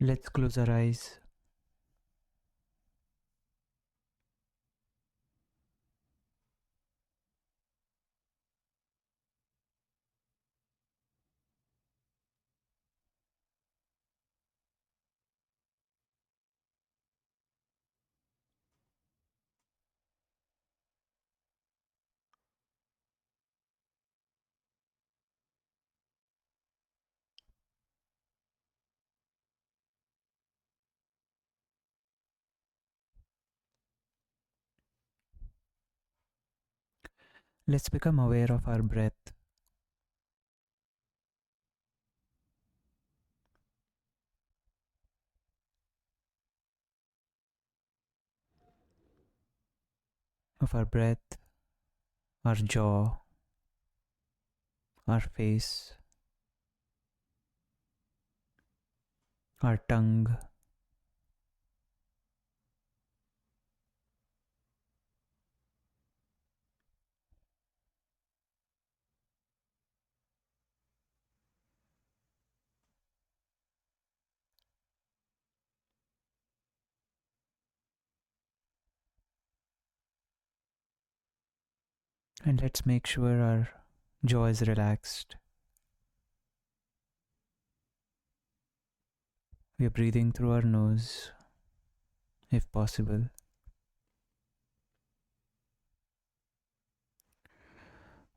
Let's close our eyes. Let's become aware of our breath, of our breath, our jaw, our face, our tongue, and let's make sure our jaw is relaxed. We are breathing through our nose, if possible.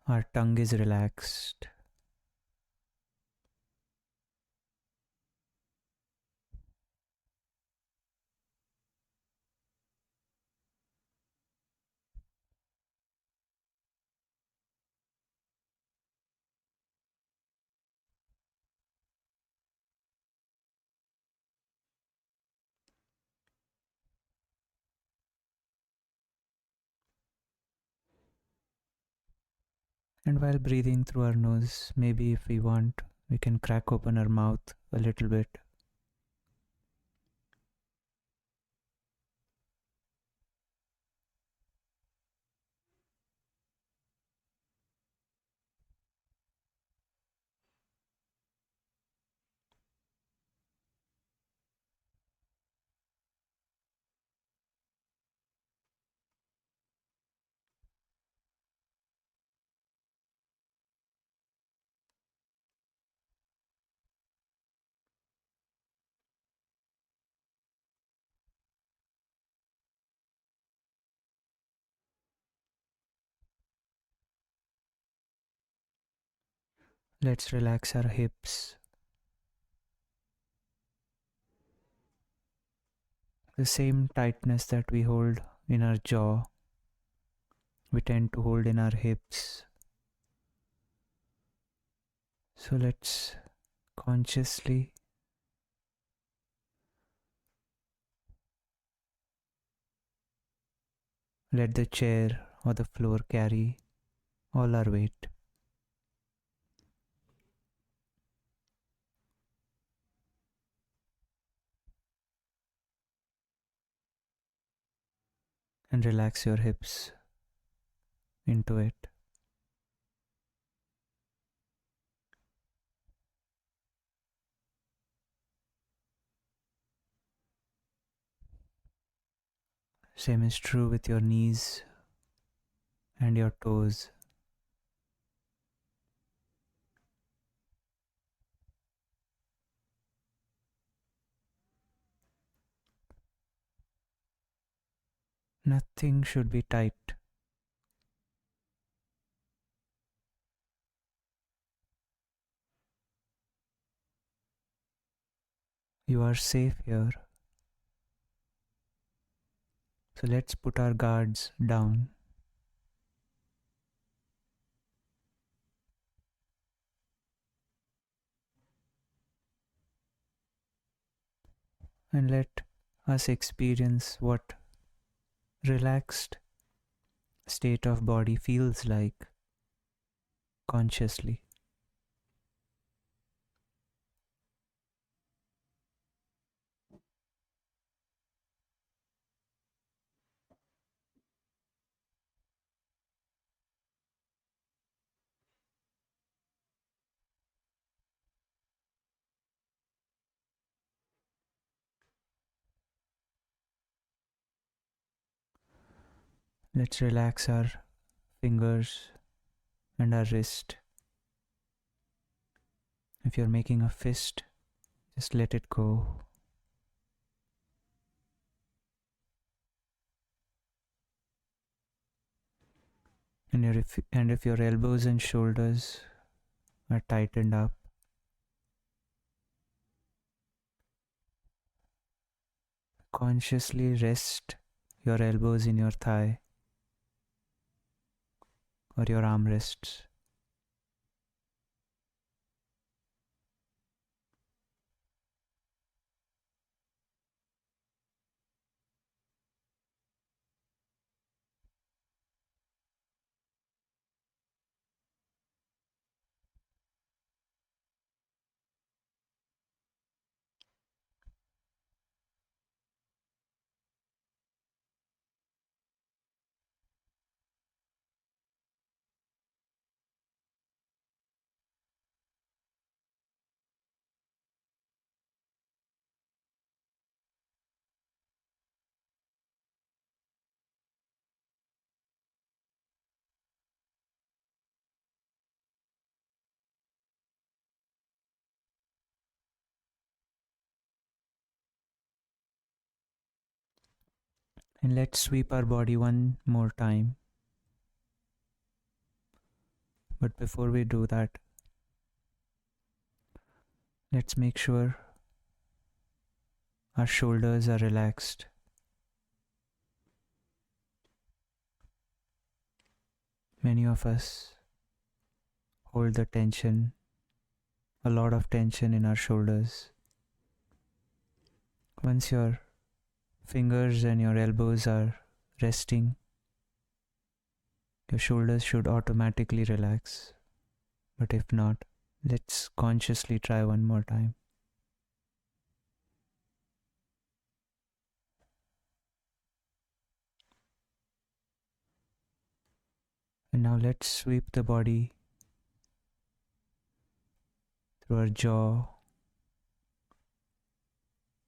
Our tongue is relaxed. And while breathing through our nose, maybe if we want, we can crack open our mouth a little bit. Let's relax our hips. The same tightness that we hold in our jaw, we tend to hold in our hips. So let's consciously let the chair or the floor carry all our weight. And relax your hips into it. Same is true with your knees and your toes. Nothing should be tight. You are safe here. So let's put our guards down and let us experience what relaxed state of body feels like consciously. Let's relax our fingers and our wrist. If you're making a fist, just let it go. And if your elbows and shoulders are tightened up, consciously rest your elbows in your thigh or your armrests. And let's sweep our body one more time. But before we do that, let's make sure our shoulders are relaxed. Many of us hold the tension, a lot of tension in our shoulders. Once your fingers and your elbows are resting, your shoulders should automatically relax. But if not, let's consciously try one more time. And now let's sweep the body through our jaw,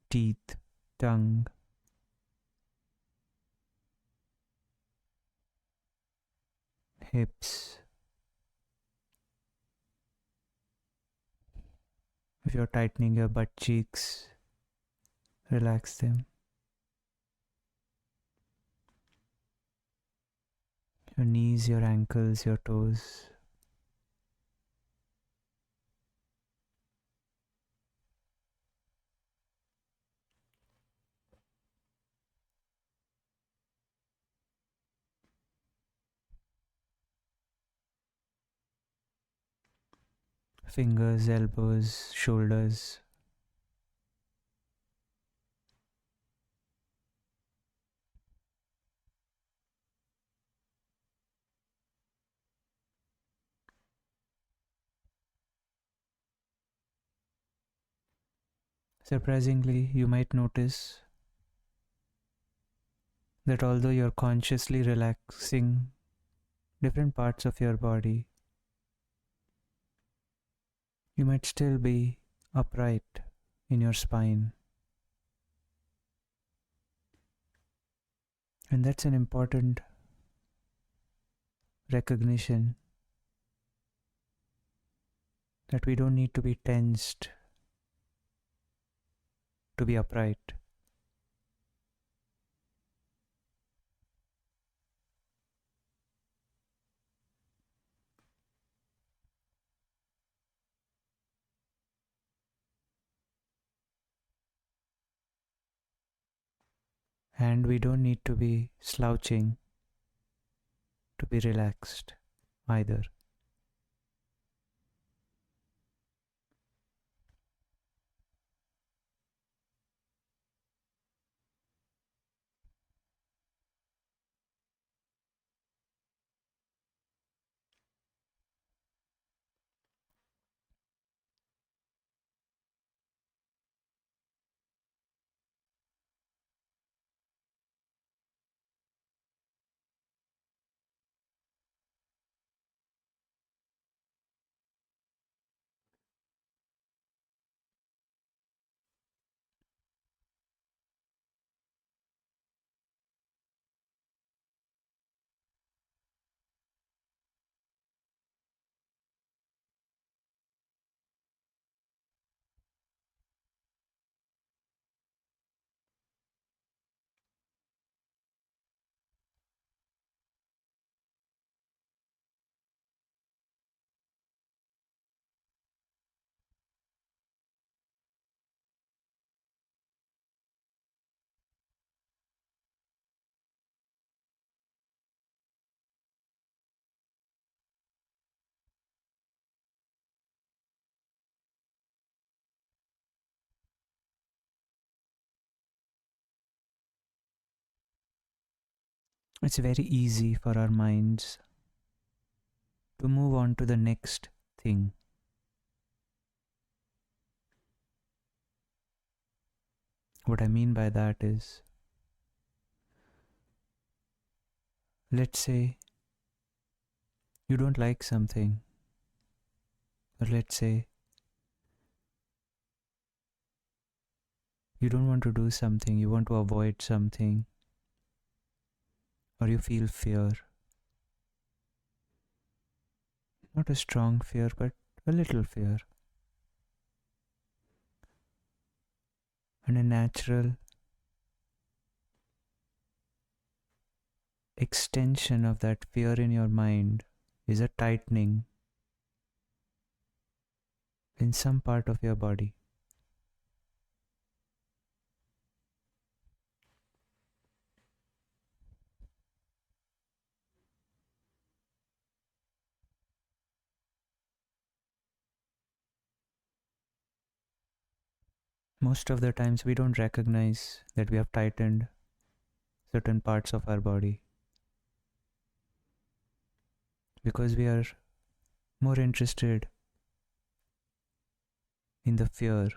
teeth, tongue, hips. If you're tightening your butt cheeks, relax them. Your knees, your ankles, your toes. Fingers, elbows, shoulders. Surprisingly, you might notice that although you're consciously relaxing different parts of your body, you might still be upright in your spine. And that's an important recognition that we don't need to be tensed to be upright. And we don't need to be slouching to be relaxed either. it's very easy for our minds to move on to the next thing. What I mean by that is, let's say you don't like something, or let's say you don't want to do something, you want to avoid something, or you feel fear. Not a strong fear, but a little fear. And a natural extension of that fear in your mind is a tightening in some part of your body. Most of the times we don't recognize that we have tightened certain parts of our body because we are more interested in the fear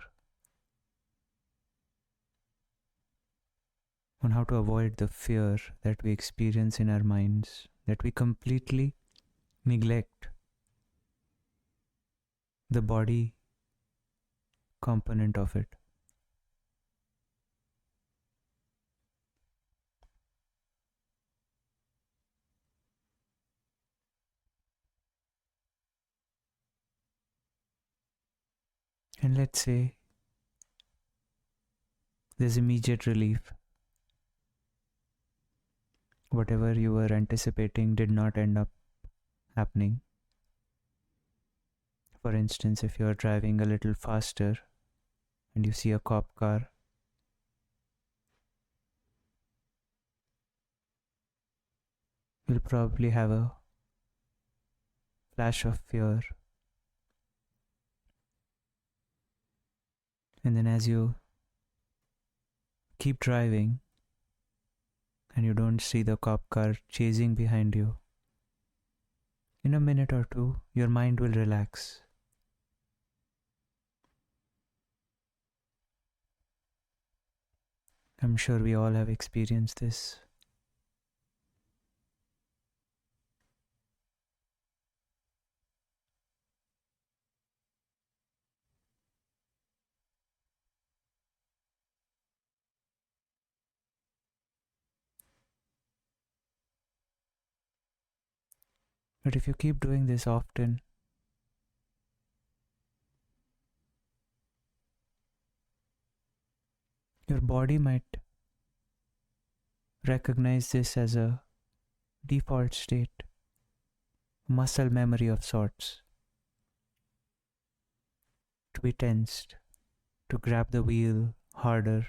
on how to avoid the fear that we experience in our minds, that we completely neglect the body component of it. And let's say there's immediate relief. Whatever you were anticipating did not end up happening. For instance, if you are driving a little faster and you see a cop car, you'll probably have a flash of fear. And then as you keep driving and you don't see the cop car chasing behind you, in a minute or two, your mind will relax. I'm sure we all have experienced this. But if you keep doing this often, your body might recognize this as a default state, muscle memory of sorts, to be tensed, to grab the wheel harder.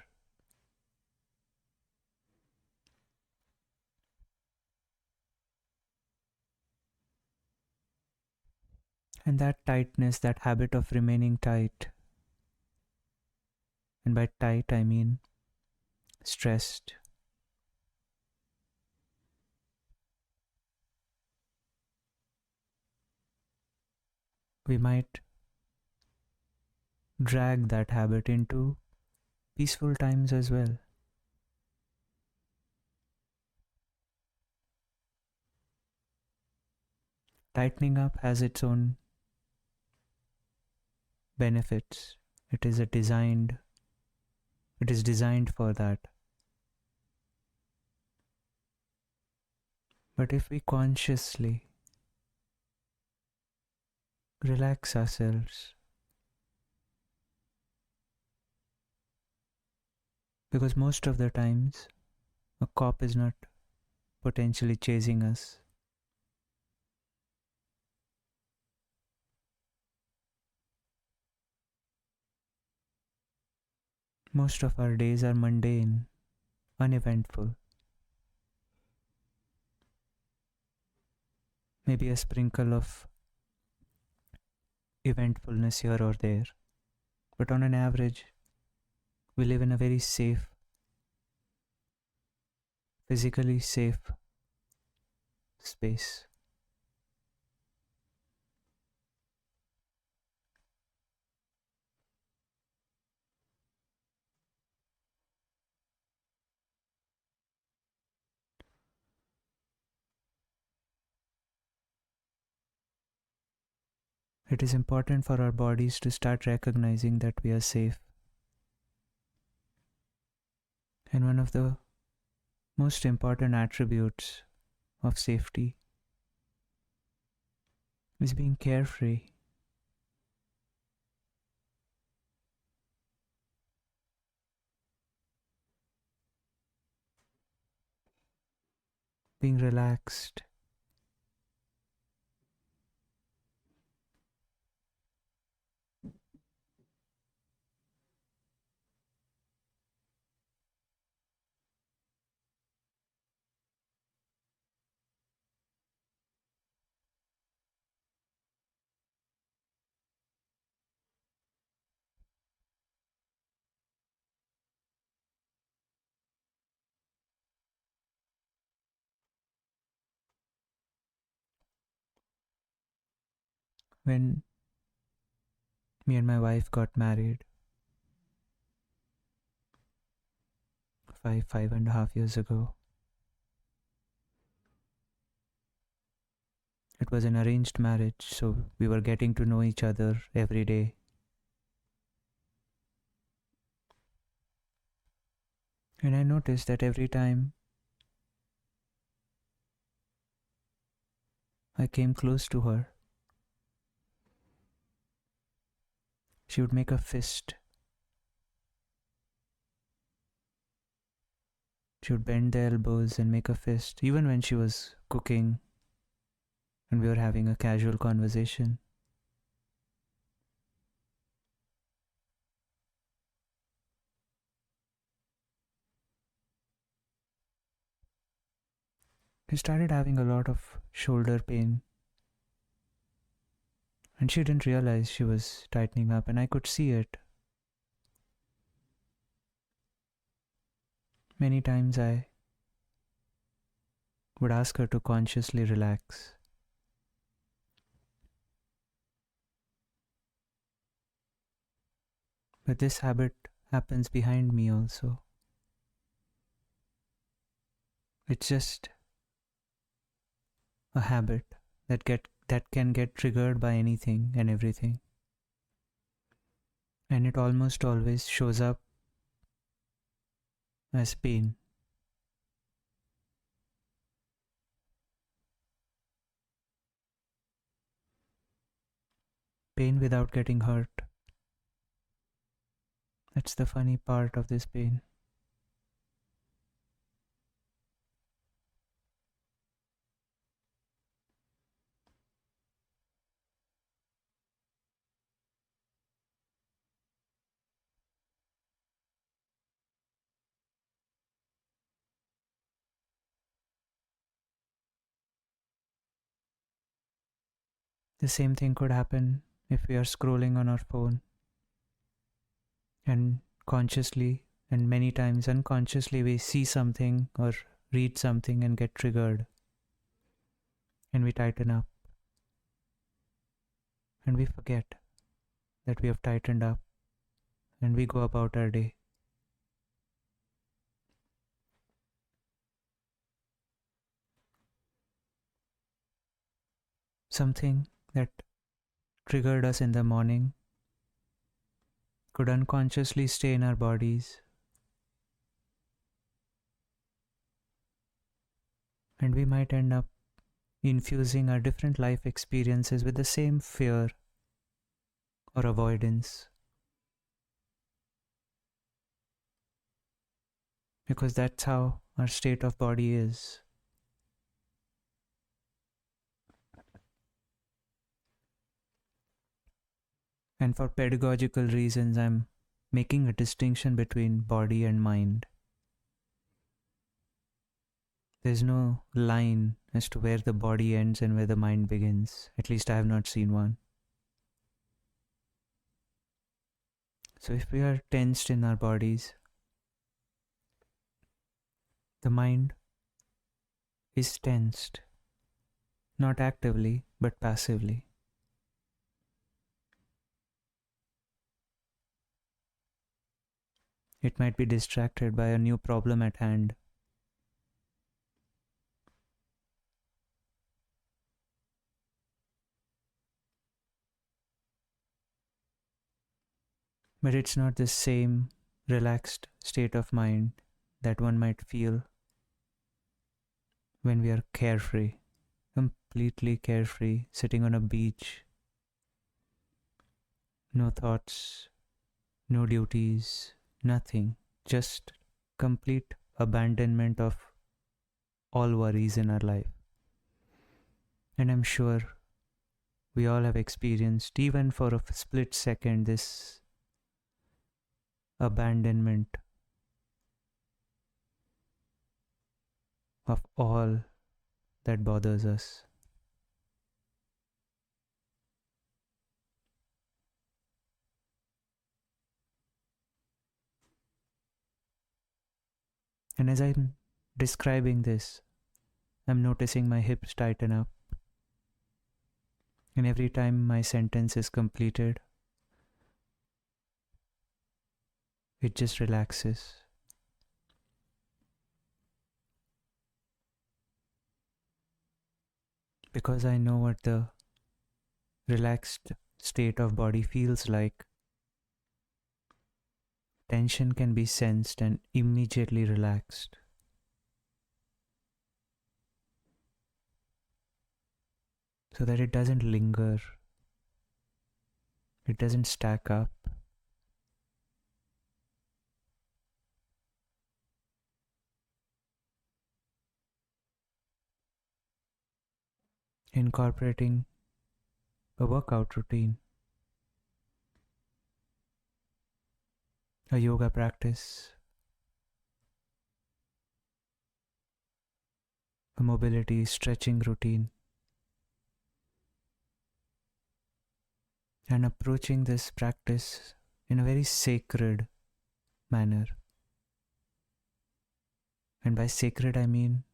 And that tightness, that habit of remaining tight, and by tight I mean stressed, we might drag that habit into peaceful times as well. Tightening up has its own benefits. It is designed for that. But if we consciously relax ourselves, because most of the times a cop is not potentially chasing us. Most of our days are mundane, uneventful. Maybe a sprinkle of eventfulness here or there. But on an average, we live in a very safe, physically safe space. It is important for our bodies to start recognizing that we are safe. And one of the most important attributes of safety is being carefree, being relaxed. When me and my wife got married 5.5 years ago, it was an arranged marriage, so we were getting to know each other every day. And I noticed that every time I came close to her, she would make a fist. She would bend the elbows and make a fist, even when she was cooking and we were having a casual conversation. She started having a lot of shoulder pain, and she didn't realize she was tightening up, and I could see it. Many times I would ask her to consciously relax. But this habit happens behind me also. It's just a habit that can get triggered by anything and everything. And it almost always shows up as pain. Pain without getting hurt. That's the funny part of this pain. The same thing could happen if we are scrolling on our phone and consciously and many times unconsciously we see something or read something and get triggered and we tighten up and we forget that we have tightened up and we go about our day. Something that triggered us in the morning could unconsciously stay in our bodies, and we might end up infusing our different life experiences with the same fear or avoidance, because that's how our state of body is. And for pedagogical reasons, I'm making a distinction between body and mind. There's no line as to where the body ends and where the mind begins. At least I have not seen one. So if we are tensed in our bodies, the mind is tensed. not actively but passively. It might be distracted by a new problem at hand. But it's not the same relaxed state of mind that one might feel when we are carefree, completely carefree, sitting on a beach, no thoughts, no duties, nothing, just complete abandonment of all worries in our life. And I'm sure we all have experienced, even for a split second, this abandonment of all that bothers us. And as I'm describing this, I'm noticing my hips tighten up. And every time my sentence is completed, it just relaxes. Because I know what the relaxed state of body feels like. Tension can be sensed and immediately relaxed. So that it doesn't linger, it doesn't stack up. Incorporating a workout routine, a yoga practice, a mobility stretching routine, and approaching this practice in a very sacred manner. And by sacred, I mean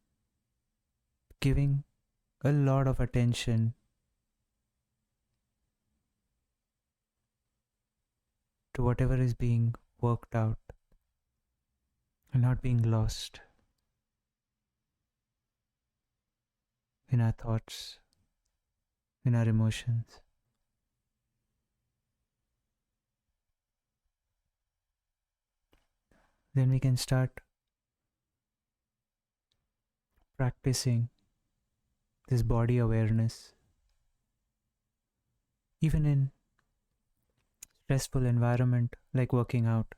giving a lot of attention to whatever is being worked out and not being lost in our thoughts, in our emotions. Then we can start practicing this body awareness, even in stressful environment like working out.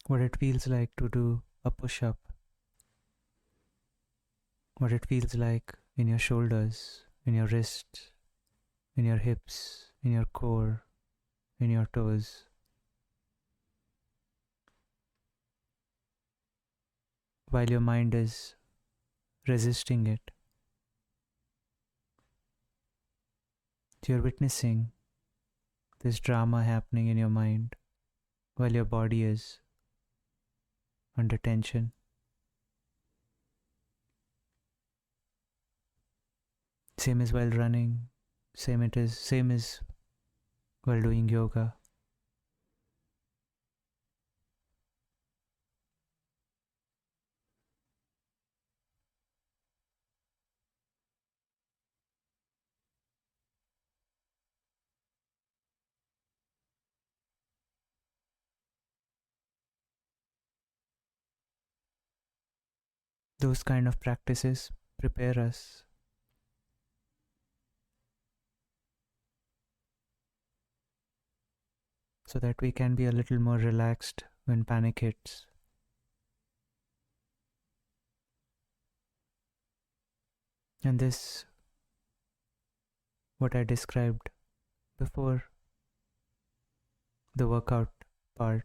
What it feels like to do a push-up, what it feels like in your shoulders, in your wrists, in your hips, in your core, in your toes. While your mind is resisting it, you're witnessing this drama happening in your mind while your body is under tension. Same as while running, same as while doing yoga. Those kind of practices prepare us so that we can be a little more relaxed when panic hits. And this, what I described before the workout part,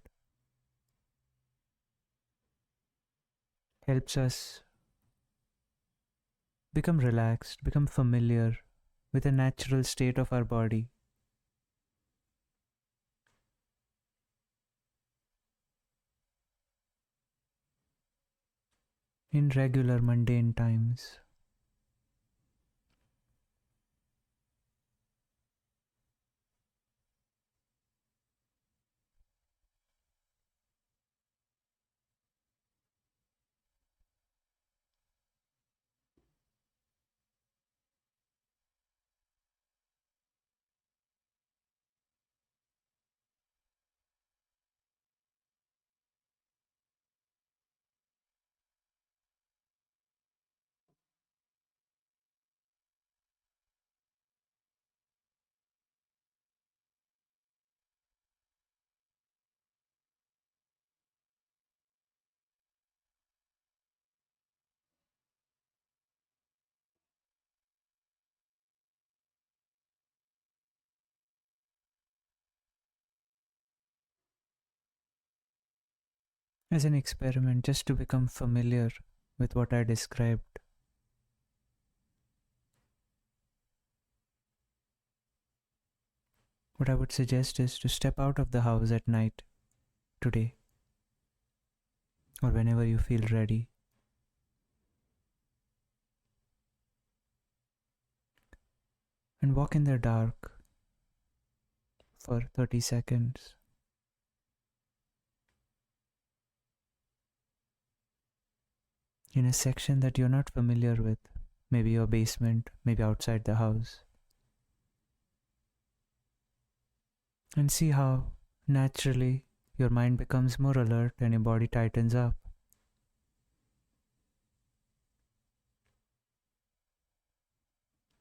helps us become relaxed, become familiar with the natural state of our body. in regular mundane times. As an experiment, just to become familiar with what I described, what I would suggest is to step out of the house at night today or whenever you feel ready and walk in the dark for 30 seconds in a section that you're not familiar with, maybe your basement, maybe outside the house, and see how naturally your mind becomes more alert and your body tightens up.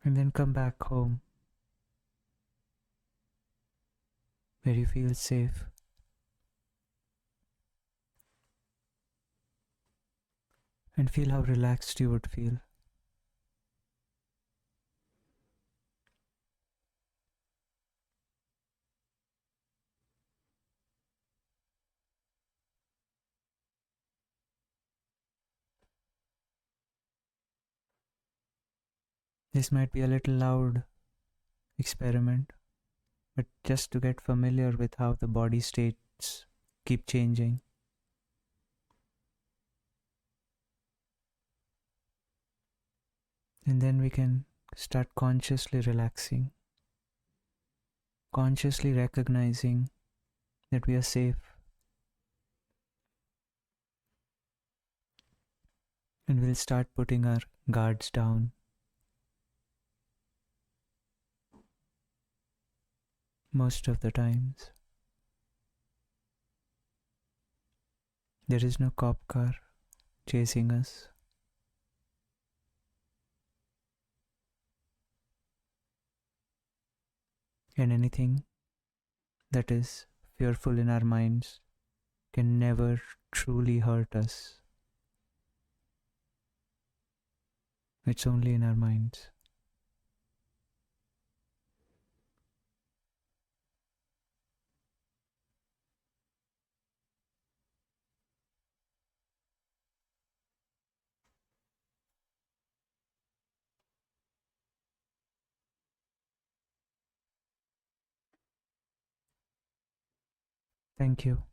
And then come back home where you feel safe and feel how relaxed you would feel. This might be a little loud experiment, but just to get familiar with how the body states keep changing. And then we can start consciously relaxing, consciously recognizing that we are safe, and we'll start putting our guards down. Most of the times, there is no cop car chasing us, and anything that is fearful in our minds can never truly hurt us. It's only in our minds. Thank you.